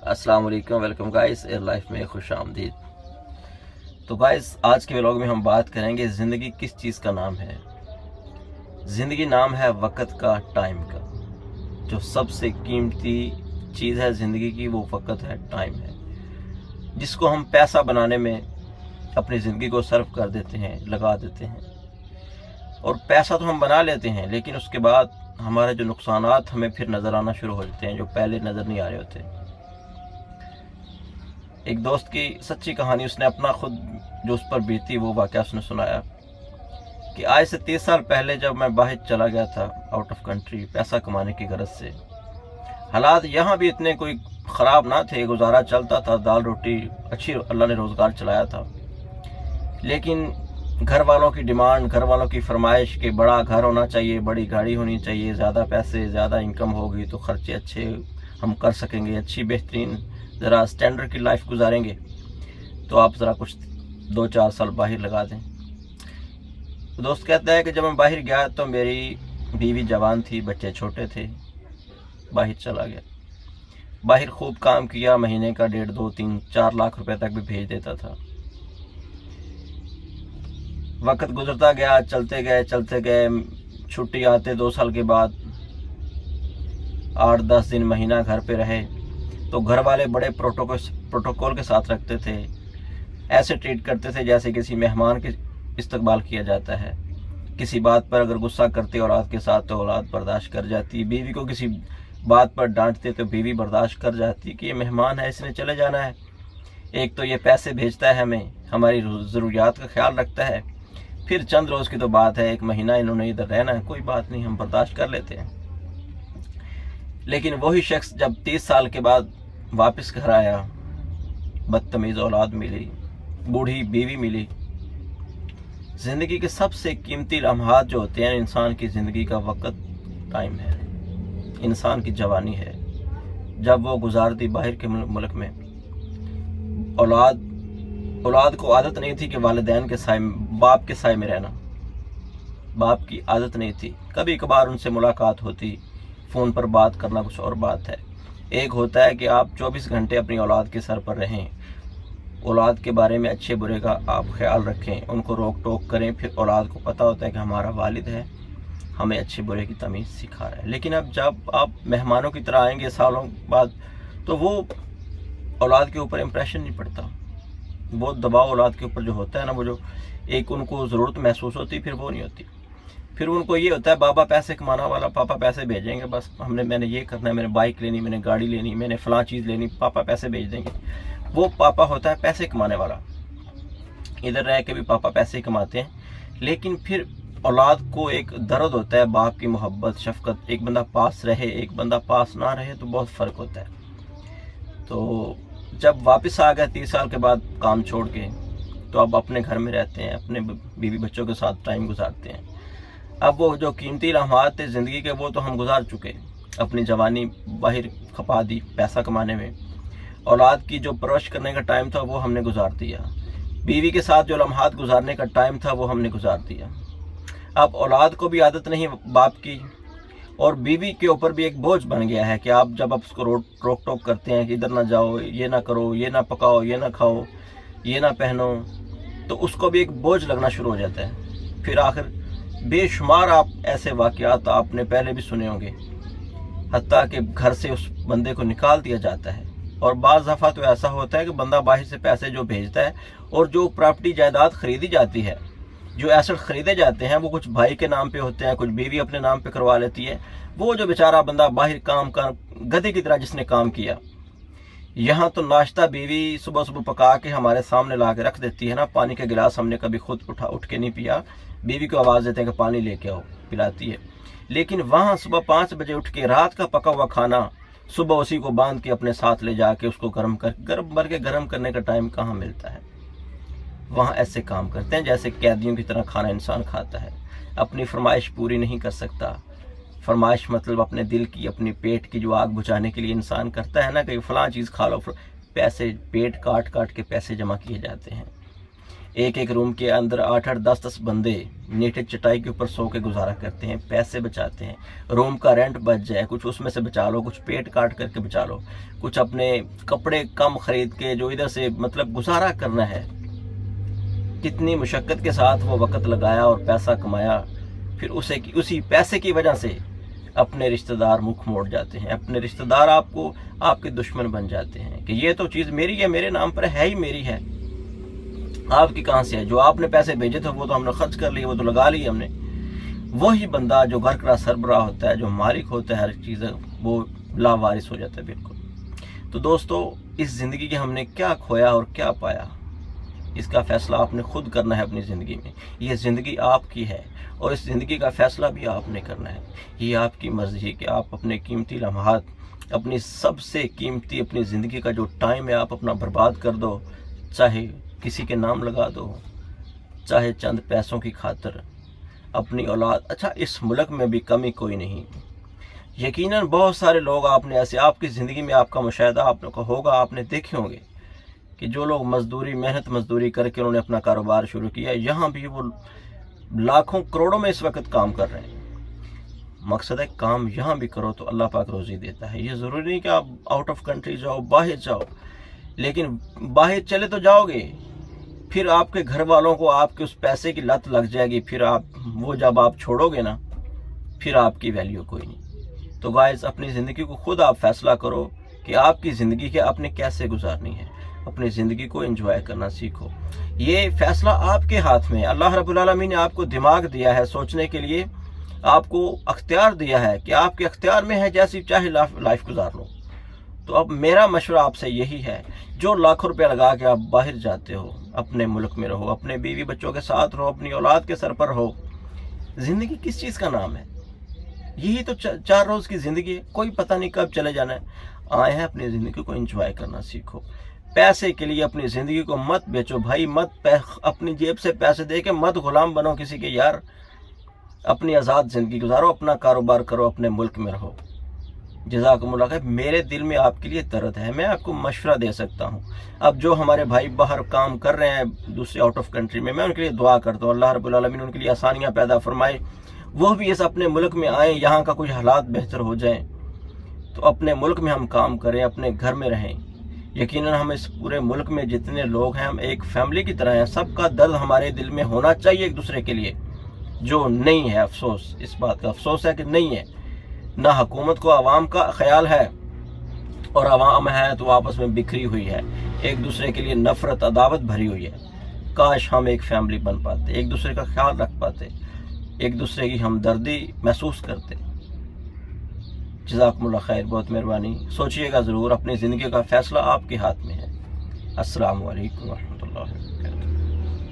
अस्सलाम वालेकुम, welcome guys air life में खुश आमदीद। तो गाइस, आज के व्लॉग में हम बात करेंगे ज़िंदगी किस चीज़ का नाम है। ज़िंदगी नाम है वक़्त का, टाइम का। जो सबसे कीमती चीज़ है ज़िंदगी की, वो वक़्त है, टाइम है, जिसको हम पैसा बनाने में अपनी ज़िंदगी को सर्व कर देते हैं, लगा देते हैं। और पैसा तो हम बना लेते हैं, लेकिन उसके बाद हमारे जो नुकसानात हमें फिर नज़र आना शुरू हो जाते हैं, जो पहले नज़र नहीं आ रहे होते। एक दोस्त की सच्ची कहानी, उसने अपना खुद जो उस पर बीती वो वाक़या उसने सुनाया कि आज से 30 साल पहले जब मैं बाहर चला गया था आउट ऑफ कंट्री पैसा कमाने की गरज से, हालात यहाँ भी इतने कोई ख़राब ना थे, गुजारा चलता था, दाल रोटी अच्छी अल्लाह ने रोज़गार चलाया था। लेकिन घर वालों की डिमांड, घर वालों की फरमाइश कि बड़ा घर होना चाहिए, बड़ी गाड़ी होनी चाहिए, ज़्यादा पैसे, ज़्यादा इनकम होगी तो ख़र्चे अच्छे हम कर सकेंगे, अच्छी बेहतरीन ज़रा स्टैंडर्ड की लाइफ गुजारेंगे, तो आप ज़रा कुछ 2-4 साल बाहर लगा दें। तो दोस्त कहता है कि जब मैं बाहर गया तो मेरी बीवी जवान थी, बच्चे छोटे थे, बाहर चला गया। बाहर खूब काम किया, महीने का 1.5, 2, 3, 4 लाख रुपए तक भी भेज देता था। वक्त गुजरता गया, चलते गए, छुट्टी आते 2 साल के बाद 8-10 दिन, महीना घर पे रहे तो घर वाले बड़े प्रोटोकॉल के साथ रखते थे, ऐसे ट्रीट करते थे जैसे किसी मेहमान के इस्तकबाल किया जाता है। किसी बात पर अगर गुस्सा करते औलाद के साथ तो औलाद बर्दाश्त कर जाती, बीवी को किसी बात पर डांटते तो बीवी बर्दाश्त कर जाती कि ये मेहमान है, इसने चले जाना है, एक तो ये पैसे भेजता है हमें, हमारी ज़रूरियात का ख्याल रखता है, फिर चंद रोज़ की तो बात है, 1 महीना इन्होंने इधर रहना है, कोई बात नहीं, हम बर्दाश्त कर लेते हैं। लेकिन वही शख्स जब 30 साल के बाद वापस घर आया, बदतमीज़ औलाद मिली, बूढ़ी बीवी मिली। ज़िंदगी के सबसे कीमती लम्हात जो होते हैं इंसान की ज़िंदगी का, वक़्त, टाइम है, इंसान की जवानी है, जब वो गुजार दी बाहर के मुल्क में। औलाद को आदत नहीं थी कि वालिदैन के साए, बाप के साए में रहना, बाप की आदत नहीं थी। कभी कभार उनसे मुलाकात होती, फ़ोन पर बात करना कुछ और बात है। एक होता है कि आप 24 घंटे अपनी औलाद के सर पर रहें, औलाद के बारे में अच्छे बुरे का आप ख्याल रखें, उनको रोक टोक करें, फिर औलाद को पता होता है कि हमारा वालिद है, हमें अच्छे बुरे की तमीज़ सिखा रहा है। लेकिन अब जब आप मेहमानों की तरह आएंगे सालों बाद, तो वो औलाद के ऊपर इम्प्रेशन नहीं पड़ता, वो दबाव औलाद के ऊपर जो होता है ना, वो जो एक उनको ज़रूरत महसूस होती, फिर वो नहीं होती। फिर उनको ये होता है बाबा पैसे कमाना वाला, पापा पैसे भेजेंगे, बस मैंने ये करना है, मैंने बाइक लेनी, मैंने गाड़ी लेनी, मैंने फ़लाँ चीज़ लेनी, पापा पैसे भेज देंगे। वो पापा होता है पैसे कमाने वाला, इधर रह के भी पापा पैसे कमाते हैं। लेकिन फिर औलाद को एक दर्द होता है, बाप की मोहब्बत, शफकत, एक बंदा पास रहे, एक बंदा पास ना रहे, तो बहुत फ़र्क होता है। तो जब वापस आ गए 30 साल के बाद काम छोड़ के, तो अब अपने घर में रहते हैं, अपने बीवी बच्चों के साथ टाइम गुजारते हैं। अब वो जो कीमती लम्हात थे ज़िंदगी के, वो तो हम गुजार चुके। अपनी जवानी बाहर खपा दी पैसा कमाने में, औलाद की जो परवरिश करने का टाइम था वो हमने गुजार दिया, बीवी के साथ जो लम्हात गुजारने का टाइम था वो हमने गुजार दिया। अब औलाद को भी आदत नहीं बाप की, और बीवी के ऊपर भी एक बोझ बन गया है कि आप जब आप उसको रोक टोक करते हैं कि इधर ना जाओ, ये ना करो, ये ना पकाओ, ये ना खाओ, ये ना पहनो, तो उसको भी एक बोझ लगना शुरू हो जाता है। फिर आखिर बेशुमार आप ऐसे वाक़यात आपने पहले भी सुने होंगे, हत्ता कि घर से उस बंदे को निकाल दिया जाता है। और बाज़ दफ़ा तो ऐसा होता है कि बंदा बाहर से पैसे जो भेजता है, और जो प्रॉपर्टी जायदाद ख़रीदी जाती है, जो एसेट ख़रीदे जाते हैं, वो कुछ भाई के नाम पे होते हैं, कुछ बीवी अपने नाम पे करवा लेती है। वो जो बेचारा बंदा बाहर काम कर गधे की तरह जिसने काम किया, यहाँ तो नाश्ता बीवी सुबह सुबह पका के हमारे सामने ला के रख देती है ना, पानी का गिलास हमने कभी खुद उठ के नहीं पिया, बीवी को आवाज़ देते हैं कि पानी लेके आओ, पिलाती है। लेकिन वहाँ सुबह 5 बजे उठ के रात का पका हुआ खाना सुबह उसी को बांध के अपने साथ ले जाके उसको गर्म करने का टाइम कहाँ मिलता है। वहाँ ऐसे काम करते हैं जैसे कैदियों की तरह खाना इंसान खाता है, अपनी फरमाइश पूरी नहीं कर सकता। फरमाइश मतलब अपने दिल की, अपनी पेट की जो आग बुझाने के लिए इंसान करता है ना कि फ़लाँ चीज़ खा लो, पैसे पेट काट के पैसे जमा किए जाते हैं। एक एक रूम के अंदर 8-8 10-10 बंदे नीचे चटाई के ऊपर सो के गुजारा करते हैं, पैसे बचाते हैं। रूम का रेंट बच जाए, कुछ उसमें से बचा लो, कुछ पेट काट करके बचा लो, कुछ अपने कपड़े कम खरीद के जो इधर से मतलब गुजारा करना है। कितनी मुशक्क़त के साथ वो वक्त लगाया और पैसा कमाया, फिर उसी पैसे की वजह से अपने रिश्तेदार मुख मोड़ जाते हैं, अपने रिश्तेदार आपको आपके दुश्मन बन जाते हैं कि ये तो चीज़ मेरी है, मेरे नाम पर है ही मेरी है, आपकी कहाँ से है? जो आपने पैसे भेजे थे वो तो हमने खर्च कर लिए, वो तो लगा लिए हमने। वही बंदा जो घर का सरबराह होता है, जो मालिक होता है हर चीज़, वो लावारिस हो जाता है बिल्कुल। तो दोस्तों, इस ज़िंदगी के हमने क्या खोया और क्या पाया, इसका फ़ैसला आपने खुद करना है अपनी ज़िंदगी में। ये ज़िंदगी आपकी है और इस ज़िंदगी का फ़ैसला भी आपने करना है। ये आपकी मर्ज़ी है कि आप अपने कीमती लम्हात, अपनी सबसे कीमती अपनी ज़िंदगी का जो टाइम है आप अपना बर्बाद कर दो, चाहे किसी के नाम लगा दो, चाहे चंद पैसों की खातिर, अपनी औलाद। अच्छा, इस मुल्क में भी कमी कोई नहीं, यकीनन बहुत सारे लोग आपने ऐसे आपकी ज़िंदगी में आपका मुशाहिदा आपको होगा, आपने देखे होंगे कि जो लोग मेहनत मजदूरी करके उन्होंने अपना कारोबार शुरू किया, यहाँ भी वो लाखों करोड़ों में इस वक्त काम कर रहे हैं। मकसद है काम यहाँ भी करो तो अल्लाह पाक रोज़ी देता है। ये ज़रूरी नहीं कि आप आउट ऑफ कंट्री जाओ, बाहर जाओ, लेकिन बाहर चले तो जाओगे, फिर आपके घर वालों को आपके उस पैसे की लत लग जाएगी, फिर जब आप छोड़ोगे ना, फिर आपकी वैल्यू कोई नहीं। तो गाइस, अपनी ज़िंदगी को खुद आप फैसला करो कि आपकी ज़िंदगी के आपने कैसे गुजारनी है। अपनी ज़िंदगी को एंजॉय करना सीखो, ये फैसला आपके हाथ में है। अल्लाह रब्बुल आलमीन ने आपको दिमाग दिया है सोचने के लिए, आपको अख्तियार दिया है कि आपके अख्तियार में है जैसी चाहे लाइफ गुजार लो। तो अब मेरा मशवरा आपसे यही है, जो लाखों रुपया लगा के आप बाहर जाते हो, अपने मुल्क में रहो, अपने बीवी बच्चों के साथ रहो, अपनी औलाद के सर पर रहो। ज़िंदगी किस चीज़ का नाम है? यही तो 4 रोज़ की ज़िंदगी है, कोई पता नहीं कब चले जाना है। आए हैं, अपनी ज़िंदगी को एंजॉय करना सीखो। पैसे के लिए अपनी ज़िंदगी को मत बेचो भाई, अपनी जेब से पैसे दे के मत गुलाम बनो किसी के यार। अपनी आज़ाद ज़िंदगी गुजारो, अपना कारोबार करो, अपने मुल्क में रहो। जज़ाकुमुल्लाह खैर। मेरे दिल में आपके लिए दर्द है, मैं आपको मशवरा दे सकता हूँ। अब जो हमारे भाई बाहर काम कर रहे हैं दूसरे आउट ऑफ कंट्री में, मैं उनके लिए दुआ करता हूँ, अल्लाह रब्बुल आलमीन उनके लिए आसानियाँ पैदा फरमाए, वो भी इस अपने मुल्क में आएँ, यहाँ का कुछ हालात बेहतर हो जाएँ, तो अपने मुल्क में हम काम करें, अपने घर में रहें। यकीनन हम इस पूरे मुल्क में जितने लोग हैं, हम एक फैमिली की तरह हैं। सबका दर्द हमारे दिल में होना चाहिए एक दूसरे के लिए, जो नहीं है। अफसोस, इस बात का अफसोस है कि नहीं है। ना हुकूमत को आवाम का ख्याल है, और आवाम है तो आपस में बिखरी हुई है, एक दूसरे के लिए नफरत अदावत भरी हुई है। काश हम एक फैमिली बन पाते, एक दूसरे का ख्याल रख पाते, एक दूसरे की हमदर्दी महसूस करते। जज़ाकुमुल्लाह खैर, बहुत मेहरबानी। सोचिएगा ज़रूर, अपनी ज़िंदगी का फ़ैसला आपके हाथ में है। अस्सलामु अलैकुम व रहमतुल्लाह।